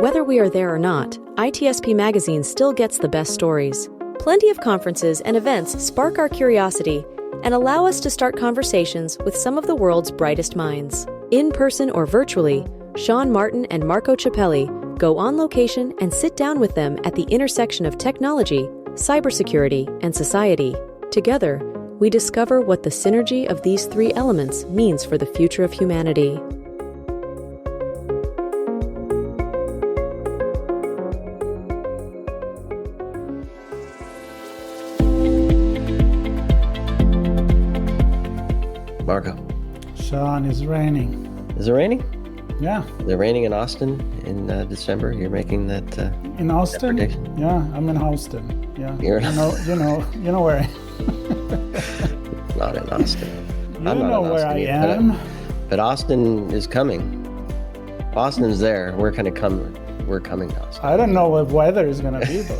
Whether we are there or not, ITSP Magazine still gets the best stories. Plenty of conferences and events spark our curiosity and allow us to start conversations with some of the world's brightest minds. In person or virtually, Sean Martin and Marco Ciappelli go on location and sit down with them at the intersection of technology, cybersecurity, and society. Together, we discover what the synergy of these three elements means for the future of humanity. Marco. Sean, it's raining. Is it raining? Yeah. Is it raining in Austin in December? You're making that in Austin? that prediction? Yeah, I'm in Austin. Yeah. You're you know where not in Austin. You know where I am. But Austin is coming. Austin's there. We're coming to Austin. I don't know what weather is gonna be, but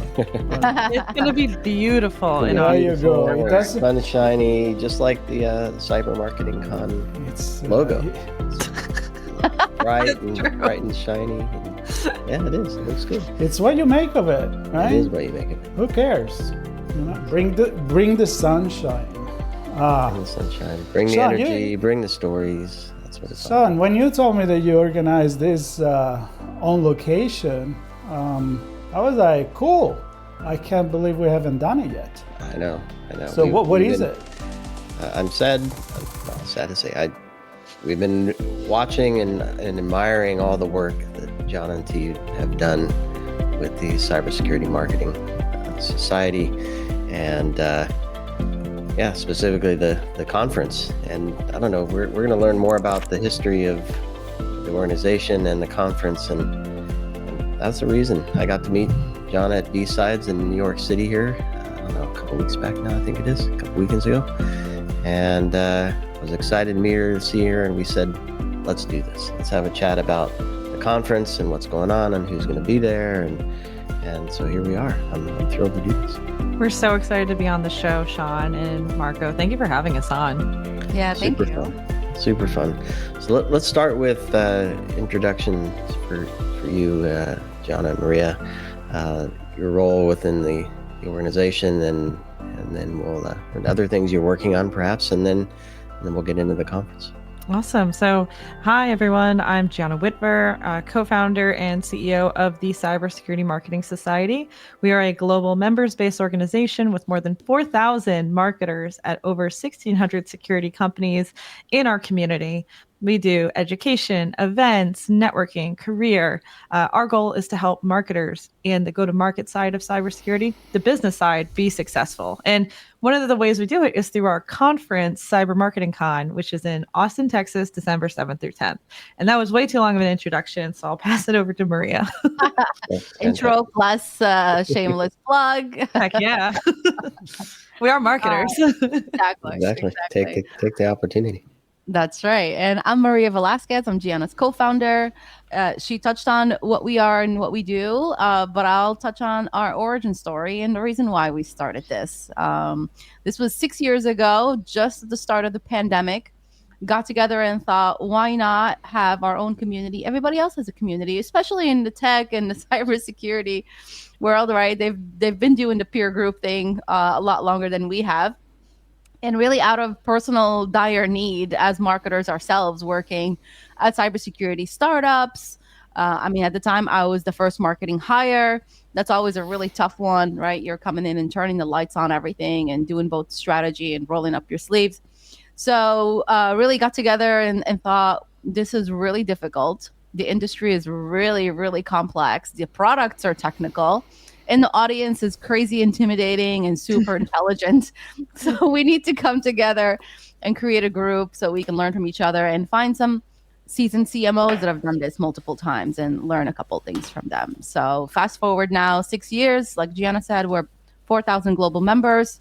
It's going to be beautiful. there you go. It's sunshiny, just like the CyberMarketingCon It's logo. Bright and shiny. Yeah, it is. It looks good. It's what you make of it, right? It is what you make of it. Who cares? Bring the sunshine. Bring the sunshine. Bring the Sean, energy. Bring the stories. That's what it's Son, when you told me that you organized this on location, I was like, cool. I can't believe we haven't done it yet. I know. So what is it? I'm sad. Well, sad to say. We've been watching and admiring all the work that Gianna and T have done with the Cybersecurity Marketing Society, and specifically the conference. And I don't know, we're going to learn more about the history of the organization and the conference, and that's the reason I got to meet Gianna at B-Sides in New York City here. I don't know, a couple weeks back now, I think it is, a couple weekends ago, and I was excited to meet her, to see her, and we said, let's do this. Let's have a chat about the conference and what's going on and who's going to be there, and so here we are. I'm thrilled to do this. We're so excited to be on the show, Sean and Marco. Thank you for having us on. Yeah, thank you. Super fun. So let's start with introductions for you, Gianna and Maria, your role within the organization, and then we'll and other things you're working on perhaps, and then we'll get into the conference. Awesome. So, hi, everyone. I'm Gianna Whitver, co-founder and CEO of the Cybersecurity Marketing Society. We are a global members-based organization with more than 4,000 marketers at over 1,600 security companies in our community. We do education, events, networking, career. Our goal is to help marketers in the go-to-market side of cybersecurity, the business side, be successful. And one of the ways we do it is through our conference, CyberMarketingCon, which is in Austin, Texas, December 7th through 10th. And that was way too long of an introduction, so I'll pass it over to Maria. Intro plus shameless plug. Heck yeah. We are marketers. Exactly. Take the opportunity. That's right. And I'm Maria Velasquez. I'm Gianna's co-founder. She touched on what we are and what we do, but I'll touch on our origin story and the reason why we started this. This was 6 years ago, just at the start of the pandemic. Got together and thought, why not have our own community? Everybody else has a community, especially in the tech and the cybersecurity world, right? They've been doing the peer group thing a lot longer than we have. And really out of personal dire need as marketers ourselves working at cybersecurity startups. At the time I was the first marketing hire. That's always a really tough one, right? You're coming in and turning the lights on everything and doing both strategy and rolling up your sleeves. So really got together and thought, this is really difficult. The industry is really, really complex. The products are technical. And the audience is crazy intimidating and super intelligent. So we need to come together and create a group so we can learn from each other and find some seasoned CMOs that have done this multiple times and learn a couple things from them. So fast forward now 6 years, like Gianna said, we're 4,000 global members.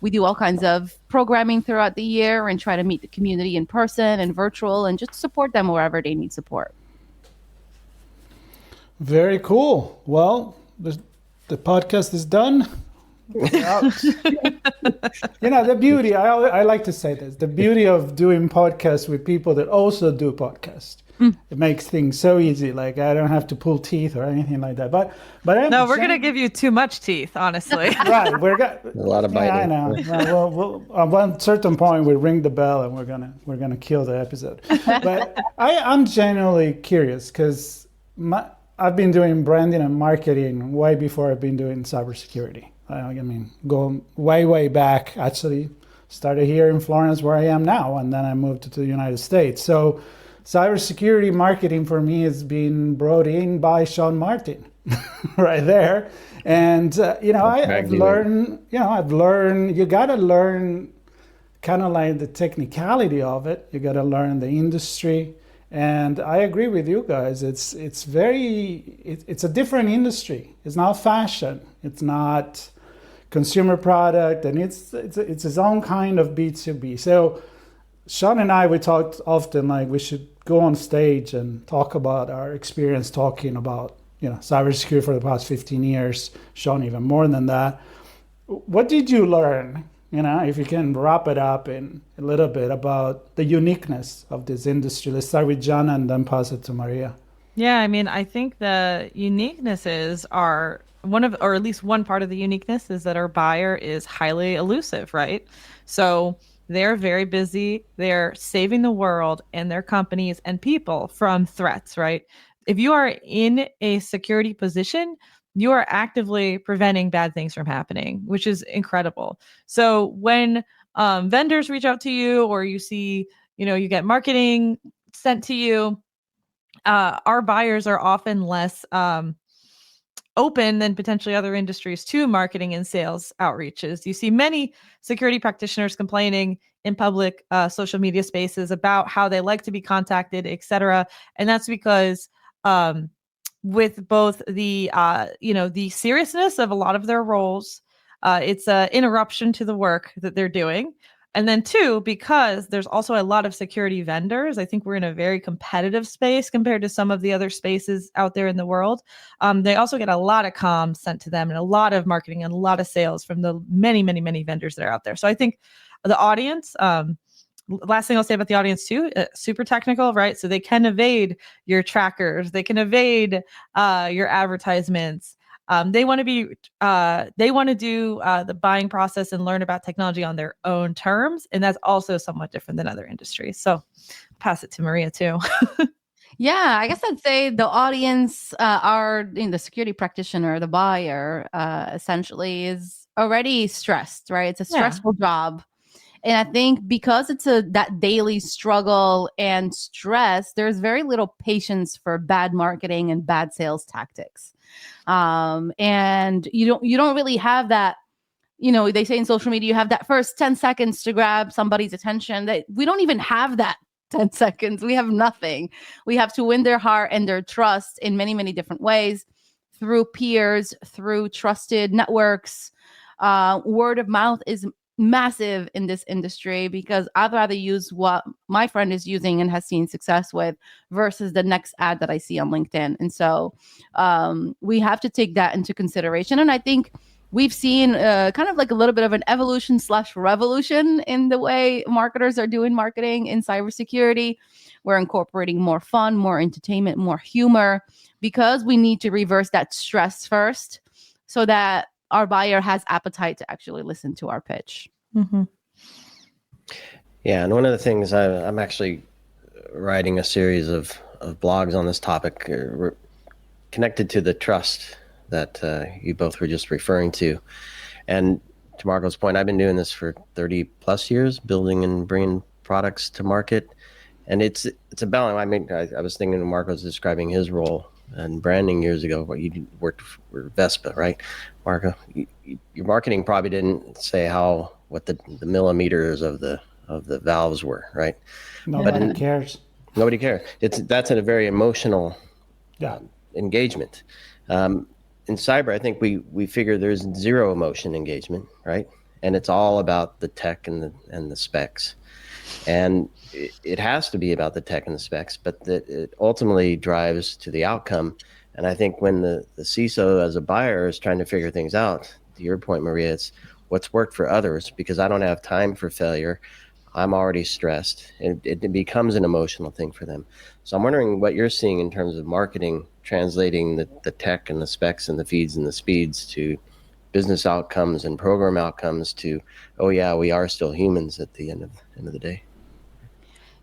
We do all kinds of programming throughout the year and try to meet the community in person and virtual and just support them wherever they need support. Very cool. Well, the podcast is done. The beauty, I like to say this, the beauty of doing podcasts with people that also do podcasts It makes things so easy. Like I don't have to pull teeth or anything like that. But no, we're gonna give you too much teeth, honestly. Right, A lot of biting. I know. Well, at one certain point, we ring the bell and we're gonna kill the episode. But I'm genuinely curious because I've been doing branding and marketing way before I've been doing cybersecurity. I mean, going way back. Actually, started here in Florence, where I am now, and then I moved to the United States. So, cybersecurity marketing for me has been brought in by Sean Martin, right there. And I've learned. You got to learn kind of like the technicality of it. You got to learn the industry. And I agree with you guys. It's a different industry. It's not fashion. It's not consumer product, and it's its own kind of B2B. So Sean and I, we talked often like we should go on stage and talk about our experience talking about cybersecurity for the past 15 years. Sean, even more than that. What did you learn? If you can wrap it up in a little bit about the uniqueness of this industry. Let's start with Gianna and then pass it to Maria. Yeah, I mean, I think the uniquenesses are or at least one part of the uniqueness is that our buyer is highly elusive, right? So they're very busy. They're saving the world and their companies and people from threats, right? If you are in a security position, you are actively preventing bad things from happening, which is incredible. So when vendors reach out to you, or you see, you get marketing sent to you, our buyers are often less open than potentially other industries to marketing and sales outreaches. You see many security practitioners complaining in public social media spaces about how they like to be contacted, et cetera. And that's because with both the the seriousness of a lot of their roles, it's an interruption to the work that they're doing. And then two, because there's also a lot of security vendors. I think we're in a very competitive space compared to some of the other spaces out there in the world. They also get a lot of comms sent to them and a lot of marketing and a lot of sales from the many vendors that are out there. So I think the audience, last thing I'll say about the audience too, super technical, right? So they can evade your trackers. They can evade your advertisements. They want to do the buying process and learn about technology on their own terms. And that's also somewhat different than other industries. So pass it to Maria too. Yeah, I guess I'd say the audience are the security practitioner, the buyer, essentially is already stressed, right? It's a stressful job. And I think because it's that daily struggle and stress, there's very little patience for bad marketing and bad sales tactics. And you don't really have that, they say in social media, you have that first 10 seconds to grab somebody's attention. That we don't even have that 10 seconds. We have nothing. We have to win their heart and their trust in many, many different ways, through peers, through trusted networks. Word of mouth is massive in this industry, because I'd rather use what my friend is using and has seen success with versus the next ad that I see on LinkedIn. And so we have to take that into consideration. And I think we've seen kind of like a little bit of an evolution/revolution in the way marketers are doing marketing in cybersecurity. We're incorporating more fun, more entertainment, more humor, because we need to reverse that stress first so that our buyer has appetite to actually listen to our pitch. Mm-hmm. Yeah, and one of the things I'm actually writing a series of blogs on this topic connected to the trust that you both were just referring to. And to Marco's point, I've been doing this for 30 plus years, building and bringing products to market. And it's a balance. I mean, I was thinking when Marco's describing his role and branding years ago, where you worked for Vespa, right? Marco, your marketing probably didn't say what the millimeters of the valves were, right? Nobody cares. Nobody cares. That's a very emotional engagement. In cyber, I think we figure there's zero emotion engagement, right? And it's all about the tech and the specs. And it has to be about the tech and the specs, but it ultimately drives to the outcome. And I think when the CISO as a buyer is trying to figure things out, to your point, Maria, it's what's worked for others, because I don't have time for failure. I'm already stressed. It becomes an emotional thing for them. So I'm wondering what you're seeing in terms of marketing, translating the tech and the specs and the feeds and the speeds to business outcomes and program outcomes to, oh yeah, we are still humans at the end of the day.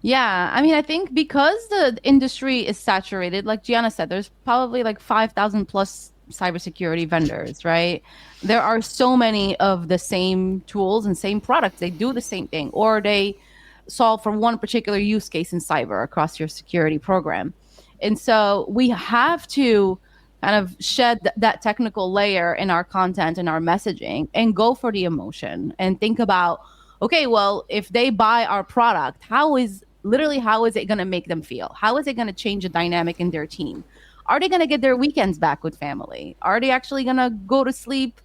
Yeah, I mean, I think because the industry is saturated, like Gianna said, there's probably like 5,000 plus cybersecurity vendors, right? There are so many of the same tools and same products. They do the same thing, or they solve for one particular use case in cyber across your security program. And so we have to kind of shed that technical layer in our content and our messaging and go for the emotion and think about, okay, well, if they buy our product, how is it going to make them feel? How is it going to change the dynamic in their team? Are they going to get their weekends back with family? Are they actually going to go to sleep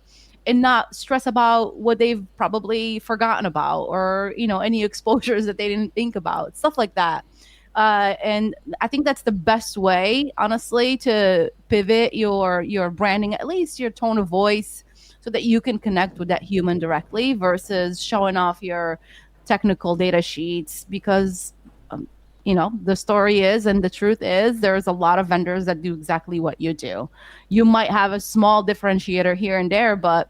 and not stress about what they've probably forgotten about, or, you know, any exposures that they didn't think about, stuff like that. And I think that's the best way, honestly, to pivot your branding, at least your tone of voice, so that you can connect with that human directly versus showing off your technical data sheets. Because you know, the story is, and the truth is, there's a lot of vendors that do exactly what you do. You might have a small differentiator here and there, but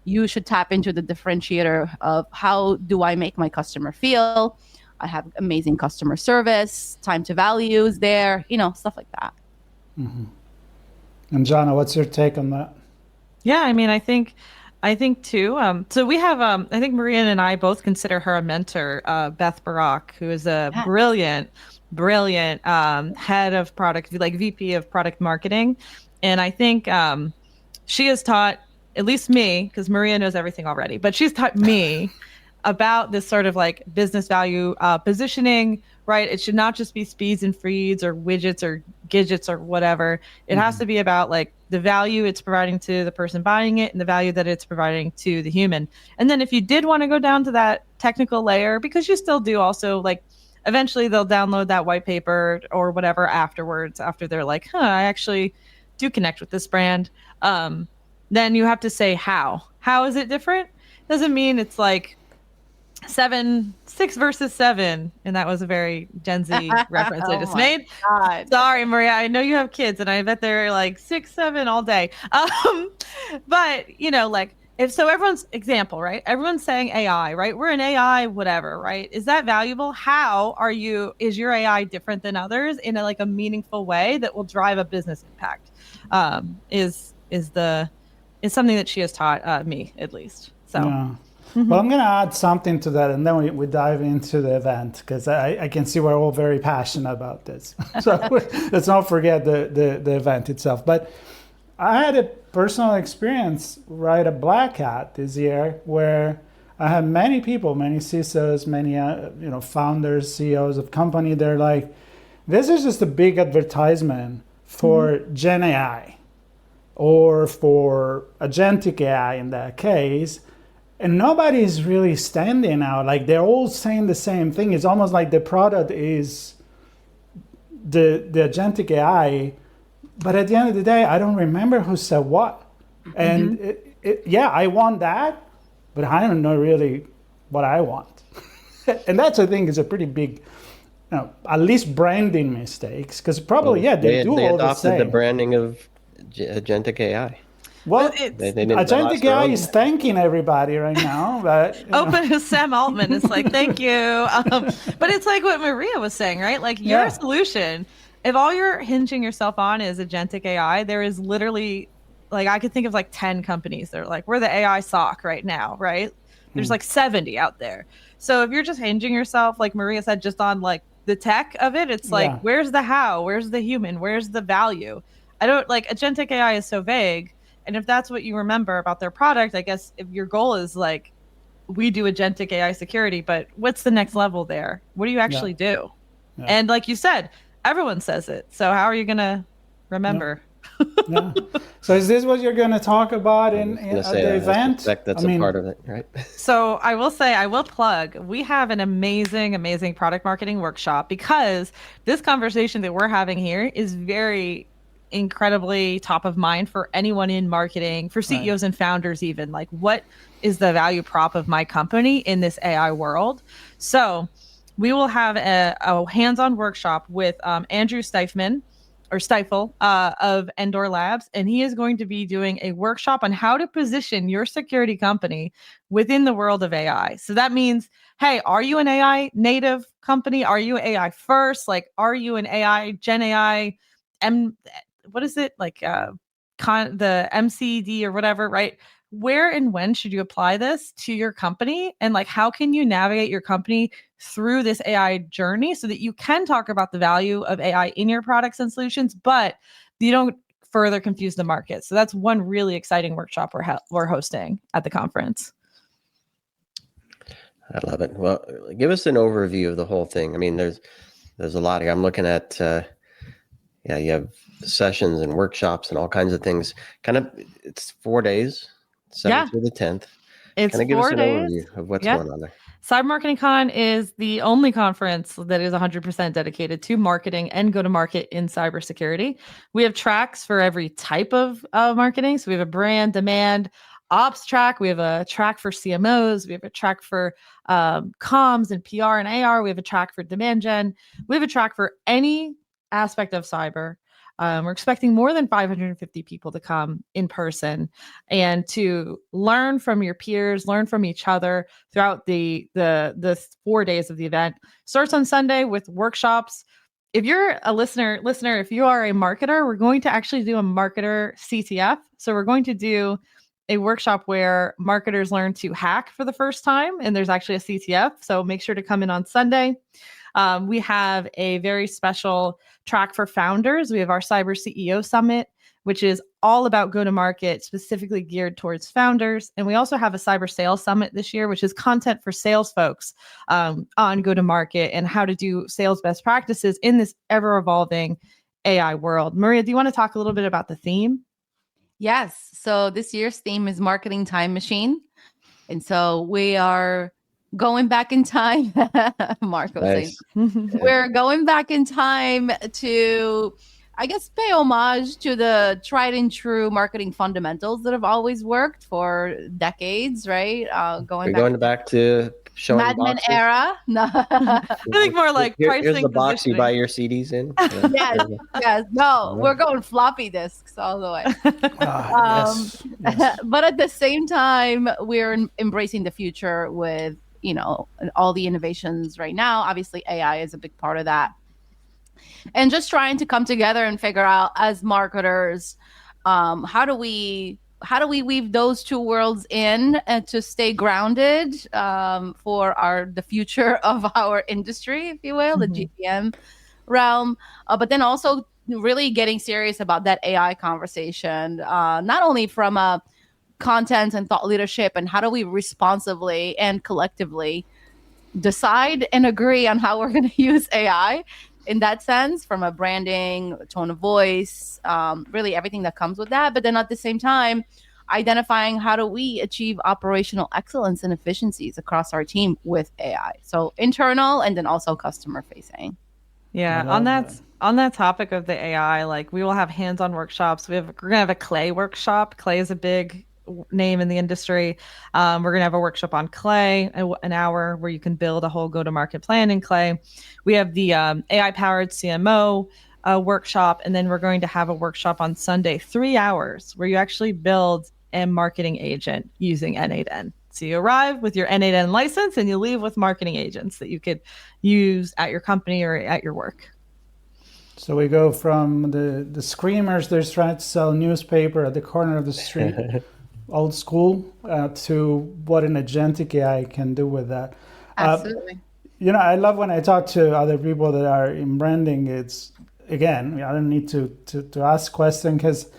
you should tap into the differentiator of, how do I make my customer feel? I have amazing customer service, time to value is there, you know, stuff like that. Mm-hmm. And Gianna, what's your take on that? Yeah, I mean, I think too. So we have, I think Maria and I both consider her a mentor, Beth Barak, who is a brilliant head of product, like VP of product marketing. And I think she has taught, at least me, because Maria knows everything already, but she's taught me about this sort of like business value positioning, right? It should not just be speeds and feeds or widgets or gadgets or whatever. It has to be about like the value it's providing to the person buying it and the value that it's providing to the human. And then if you did want to go down to that technical layer, because you still do also, like, eventually they'll download that white paper or whatever afterwards, after they're like, I actually do connect with this brand. Then you have to say how is it different? Doesn't mean it's like 6 versus 7, and that was a very Gen Z reference I just made. God. Sorry, Maria, I know you have kids, and I bet they're like 6, 7 all day. But you know, like, if so, everyone's example, right? Everyone's saying AI, right? We're an AI, whatever, right? Is that valuable? Is your AI different than others in a meaningful way that will drive a business impact? Is something that she has taught me, at least. So. Yeah. Well, I'm going to add something to that, and then we dive into the event, because I can see we're all very passionate about this. So let's not forget the event itself. But I had a personal experience right at Black Hat this year, where I had many people, many CISOs, many founders, CEOs of company. They're like, this is just a big advertisement for Gen AI or for agentic AI in that case. And nobody's really standing out. Like, they're all saying the same thing. It's almost like the product is the agentic AI, but at the end of the day, I don't remember who said what. And I want that, but I don't know really what I want. And that's, I think, is a pretty big, at least branding mistakes, because probably, they do all the same. They adopted the branding of agentic AI. Well, agentic AI is thanking everybody right now. But Open Sam Altman is like, thank you. But it's like what Maria was saying, right? Like, your solution, if all you're hinging yourself on is agentic AI, there is literally, like, I could think of like 10 companies that are like, we're the AI SOC right now, right? There's like 70 out there. So if you're just hinging yourself, like Maria said, just on like the tech of it, it's like, where's the how? Where's the human? Where's the value? I don't, like, agentic AI is so vague. And if that's what you remember about their product, I guess if your goal is like, we do agentic AI security, but what's the next level there? What do you actually do? Yeah. And like you said, everyone says it. So how are you going to remember? Yeah. So is this what you're going to talk about at the event? That's a part of it, right? So I will plug, we have an amazing product marketing workshop, because this conversation that we're having here is very incredibly top of mind for anyone in marketing, for CEOs and founders even. Like, what is the value prop of my company in this AI world? So we will have a hands-on workshop with Andrew Steifman or Stifle of Endor Labs, and he is going to be doing a workshop on how to position your security company within the world of AI. So that means, hey, are you an AI native company? Are you AI first? Like, are you an AI, Gen AI, what is it? Like the MCD or whatever, right? Where and when should you apply this to your company? And like, how can you navigate your company through this AI journey so that you can talk about the value of AI in your products and solutions, but you don't further confuse the market? So that's one really exciting workshop we're hosting at the conference. I love it. Well, give us an overview of the whole thing. I mean, there's a lot here. I'm looking at, you have sessions and workshops and all kinds of things. It's 4 days, 7th through the 10th. It's Kind of give 4 us an days. overview of what's going on there. CyberMarketingCon is the only conference that is 100% dedicated to marketing and go-to-market in cybersecurity. We have tracks for every type of marketing. So we have a brand, demand, ops track. We have a track for CMOs. We have a track for comms and PR and AR. We have a track for demand gen. We have a track for any aspect of cyber. We're expecting more than 550 people to come in person and to learn from your peers, learn from each other throughout the 4 days of the event. Starts on Sunday with workshops. If you're a listener, if you are a marketer, we're going to actually do a marketer CTF. So we're going to do a workshop where marketers learn to hack for the first time, and there's actually a CTF. So make sure to come in on Sunday. We have a very special track for founders. We have our Cyber CEO Summit, which is all about go-to-market, specifically geared towards founders. And we also have a Cyber Sales Summit this year, which is content for sales folks on go-to-market and how to do sales best practices in this ever-evolving AI world. Maria, do you want to talk a little bit about the theme? Yes. So this year's theme is Marketing Time Machine. And so we are going back in time. Marco saying we're going back in time to, I guess, pay homage to the tried and true marketing fundamentals that have always worked for decades, right? Going back to showing Mad Men era. No. I think more like pricing. Here's the box you buy your CDs in. Yes. No, we're going floppy disks all the way. Yes. But at the same time, we're embracing the future with, all the innovations right now. Obviously, AI is a big part of that. And just trying to come together and figure out, as marketers, how do we weave those two worlds in and to stay grounded for the future of our industry, if you will, the GTM realm, but then also really getting serious about that AI conversation, not only from a content and thought leadership, and how do we responsibly and collectively decide and agree on how we're going to use AI in that sense, from a branding, tone of voice, really everything that comes with that. But then at the same time, identifying how do we achieve operational excellence and efficiencies across our team with AI. So internal and then also customer facing. Yeah, on that topic of the AI, like, we will have hands-on workshops. We're gonna have a Clay workshop. Clay is a big name in the industry. We're gonna have a workshop on Clay, an hour where you can build a whole go-to-market plan in Clay. We have the AI-powered CMO workshop, and then we're going to have a workshop on Sunday, 3 hours, where you actually build a marketing agent using N8N. So you arrive with your N8N license and you leave with marketing agents that you could use at your company or at your work. So we go from the screamers they're trying to sell newspaper at the corner of the street, old school, to what an agentic AI can do with that. Absolutely. I love when I talk to other people that are in branding. It's, again, I don't need to ask questions, because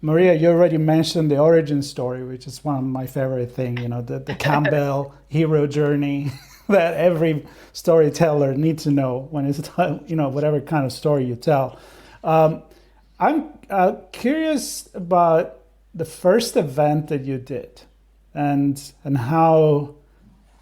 Maria, you already mentioned the origin story, which is one of my favorite things, the Campbell hero journey that every storyteller needs to know when it's, whatever kind of story you tell. I'm curious about the first event that you did and how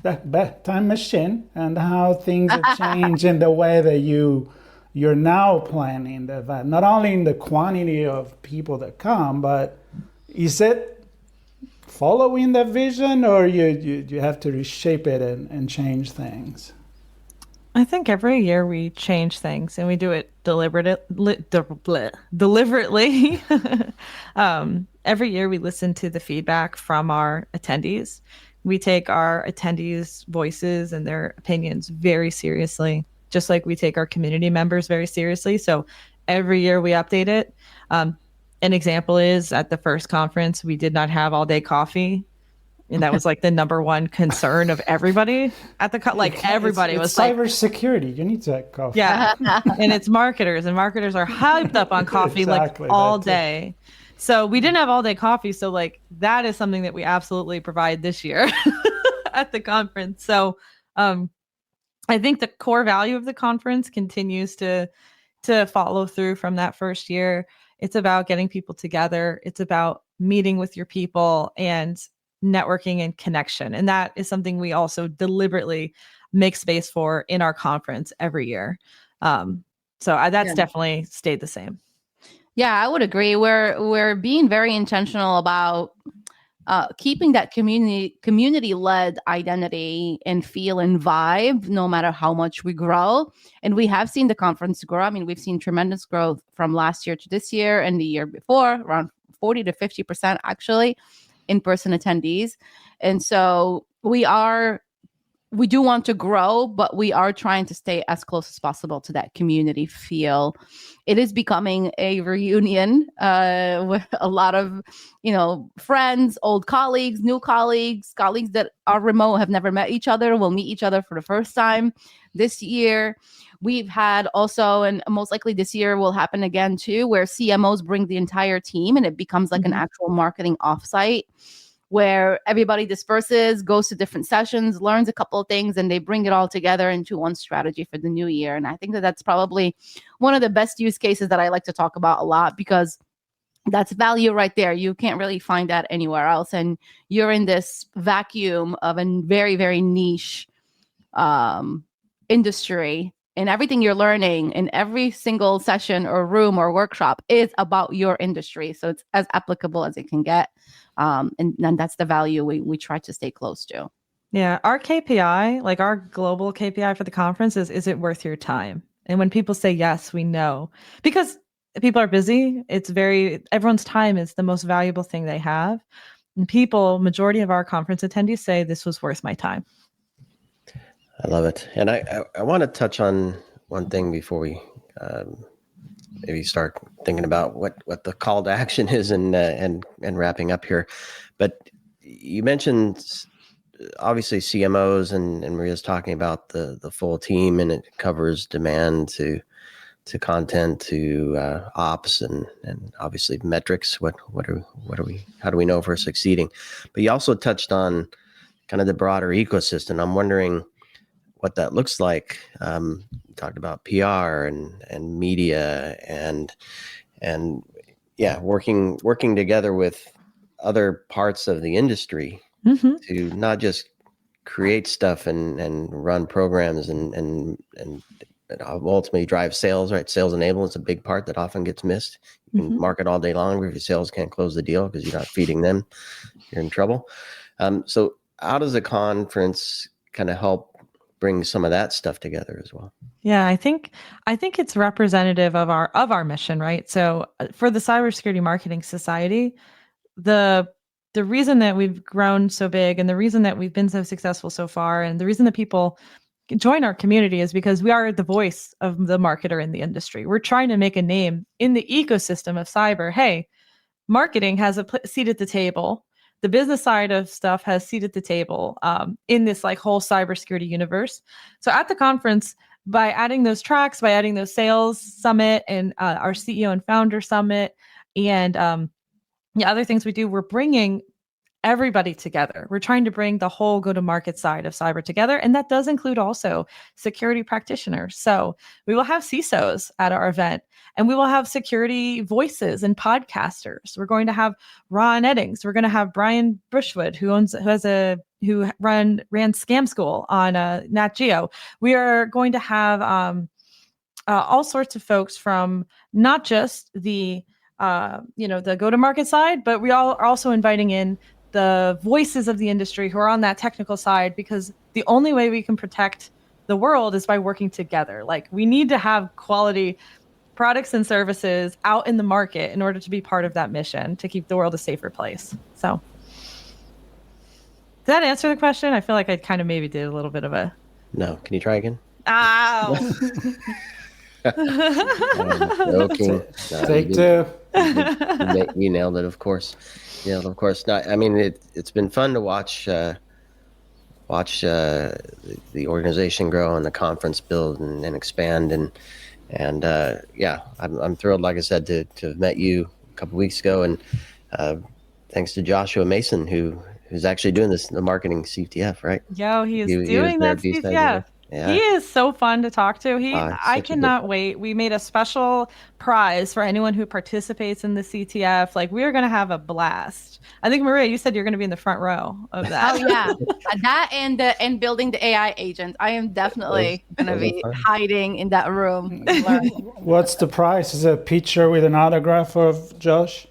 that time machine and how things have changed in the way that you you're now planning the event, not only in the quantity of people that come, but is it following that vision, or you have to reshape it and change things? I think every year we change things and we do it deliberately. Every year we listen to the feedback from our attendees. We take our attendees' voices and their opinions very seriously, just like we take our community members very seriously. So every year we update it. An example is at the first conference, we did not have all day coffee. And that was like the number one concern of everybody at the everybody was like, cybersecurity. You need to have coffee. Yeah, and it's marketers, and marketers are hyped up on coffee Exactly, like all day. So we didn't have all day coffee. So like that is something that we absolutely provide this year at the conference. So I think the core value of the conference continues to follow through from that first year. It's about getting people together. It's about meeting with your people and networking and connection. And that is something we also deliberately make space for in our conference every year. That's definitely stayed the same. Yeah, I would agree. We're being very intentional about keeping that community-led identity and feel and vibe, no matter how much we grow. And we have seen the conference grow. I mean, we've seen tremendous growth from last year to this year and the year before, around 40 to 50% actually, in-person attendees. And so we do want to grow, but we are trying to stay as close as possible to that community feel. It is becoming a reunion with a lot of, friends, old colleagues, new colleagues that are remote, have never met each other, will meet each other for the first time this year. We've had also, and most likely this year will happen again too, where CMOs bring the entire team and it becomes like an actual marketing offsite where everybody disperses, goes to different sessions, learns a couple of things, and they bring it all together into one strategy for the new year. And I think that that's probably one of the best use cases that I like to talk about a lot, because that's value right there. You can't really find that anywhere else. And you're in this vacuum of a very, very niche industry. And everything you're learning in every single session or room or workshop is about your industry. So it's as applicable as it can get. And that's the value we try to stay close to. Yeah. Our KPI, like our global KPI for the conference is it worth your time? And when people say yes, we know, because people are busy. Everyone's time is the most valuable thing they have. And majority of our conference attendees say this was worth my time. I love it. And I want to touch on one thing before we maybe start thinking about what the call to action is and wrapping up here. But you mentioned obviously CMOs and Maria's talking about the full team, and it covers demand to content to ops and obviously metrics. How do we know if we're succeeding? But you also touched on kind of the broader ecosystem. I'm wondering what that looks like. Talked about PR and media and working together with other parts of the industry to not just create stuff and run programs and ultimately drive sales, right? Sales enablement is a big part that often gets missed. You can market all day long, but if your sales can't close the deal because you're not feeding them, you're in trouble. So how does a conference kind of help bring some of that stuff together as well? Yeah, I think it's representative of our mission, right? So for the Cybersecurity Marketing Society, the reason that we've grown so big and the reason that we've been so successful so far and the reason that people join our community is because we are the voice of the marketer in the industry. We're trying to make a name in the ecosystem of cyber. Hey, marketing has a seat at the table. The business side of stuff has seat at the table in this like whole cybersecurity universe. So at the conference, by adding those tracks, by adding those sales summit and our CEO and founder summit and other things we do, we're bringing everybody together. We're trying to bring the whole go-to-market side of cyber together. And that does include also security practitioners. So we will have CISOs at our event, and we will have security voices and podcasters. We're going to have Ron Eddings. We're going to have Brian Bushwood, who ran Scam School on Nat Geo. We are going to have all sorts of folks from not just the the go-to-market side, but we all are also inviting in the voices of the industry who are on that technical side, because the only way we can protect the world is by working together. Like, we need to have quality products and services out in the market in order to be part of that mission to keep the world a safer place. So, did that answer the question? I feel like I kind of maybe did a little bit of a... No. Can you try again? Ow! Joking. Take two. You nailed it, of course. Nailed it, of course. No, I mean, it's been fun to watch the organization grow and the conference build and expand, and yeah, I'm thrilled, like I said, to have met you a couple weeks ago, and thanks to Joshua Mason, who's actually doing the marketing CTF, right? Yo, he is doing that CTF. Yeah. He is so fun to talk to. I cannot wait. We made a special prize for anyone who participates in the CTF. Like, we are going to have a blast. I think, Maria, you said you're going to be in the front row of that. Oh yeah, that and building the AI agent. I am definitely going to be hiding in that room. What's the prize? Is it a picture with an autograph of Josh?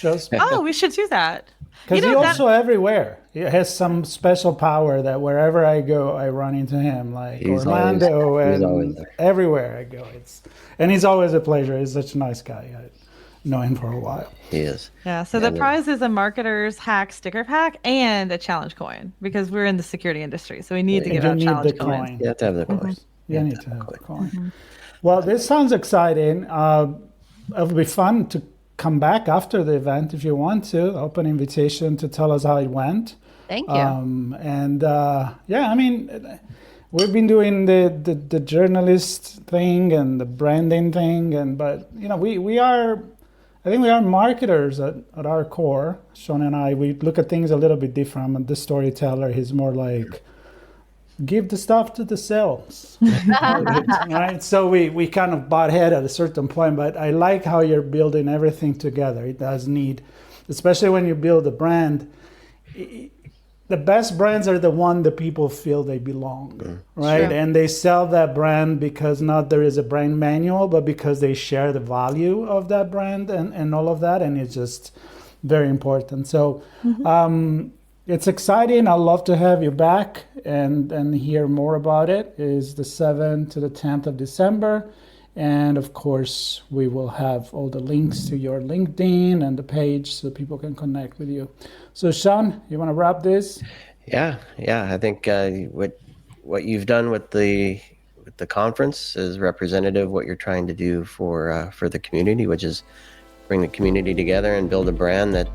Oh, we should do that. Because he's also everywhere. He has some special power that wherever I go, I run into him, like he's Orlando, and everywhere I go. He's always a pleasure. He's such a nice guy. I know him for a while. He is. Yeah, so the prize is a Marketer's Hack sticker pack and a challenge coin, because we're in the security industry, so we need to give out challenge coins. You have to have the coin. You need to have the coin. Well, this sounds exciting. It'll be fun to come back after the event if you want to. Open invitation to tell us how it went. Thank you. Yeah, I mean, we've been doing the journalist thing and the branding thing, but we are, I think we are marketers at our core. Sean and I, we look at things a little bit different. I'm the storyteller. He's more like, give the stuff to the sales, right? So we kind of butt head at a certain point, but I like how you're building everything together. It does need, especially when you build a brand, the best brands are the one that people feel they belong, right? Sure. And they sell that brand because not there is a brand manual, but because they share the value of that brand and all of that, and it's just very important. So it's exciting. I'd love to have you back and hear more about it. It is the 7th to the 10th of December. And of course, we will have all the links to your LinkedIn and the page so people can connect with you. So Sean, you want to wrap this? Yeah. I think what you've done with the conference is representative of what you're trying to do for the community, which is bring the community together and build a brand that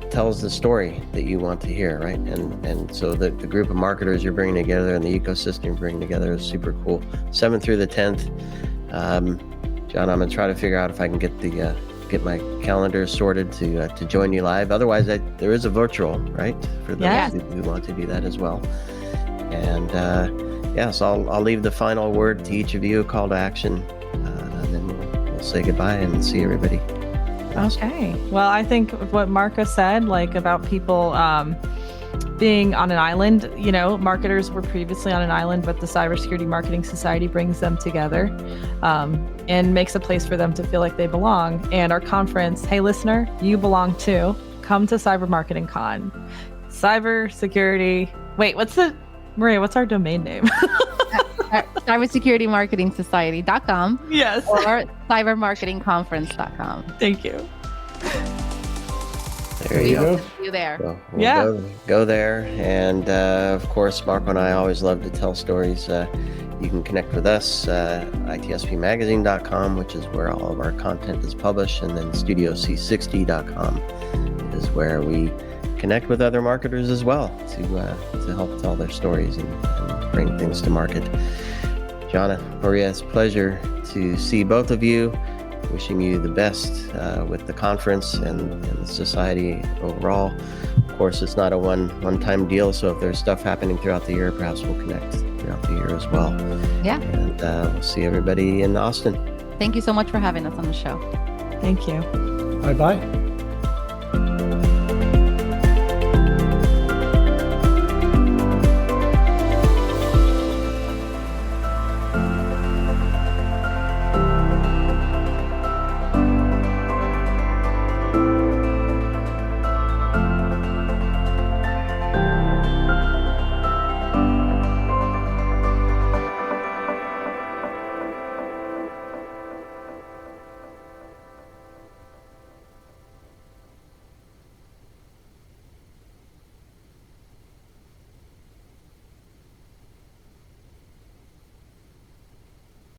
tells the story that you want to hear, right? And so the group of marketers you're bringing together and the ecosystem you're bringing together is super cool. 7th through the 10th. John, I'm gonna try to figure out if I can get my calendar sorted to join you live. Otherwise, there is a virtual, right? For those who want to do that as well. And so I'll leave the final word to each of you, a call to action, and then we'll say goodbye and see everybody. Okay. Well, I think what Marco said, like about people being on an island, marketers were previously on an island, but the Cybersecurity Marketing Society brings them together and makes a place for them to feel like they belong. And our conference, hey, listener, you belong too. Come to CyberMarketingCon. Cybersecurity. Wait, Maria, what's our domain name? Cybersecuritymarketingsociety.com. Yes. Or cybermarketingconference.com. Thank you. There you go. See you there. Well, we'll go there. And of course, Marco and I always love to tell stories. You can connect with us, itspmagazine.com, which is where all of our content is published. And then studioc60.com is where we connect with other marketers as well to help tell their stories and bring things to market. Gianna, Maria, it's a pleasure to see both of you. Wishing you the best with the conference and the society overall. Of course, it's not a one-time deal, so if there's stuff happening throughout the year, perhaps we'll connect throughout the year as well. Yeah. And we'll see everybody in Austin. Thank you so much for having us on the show. Thank you. Bye-bye.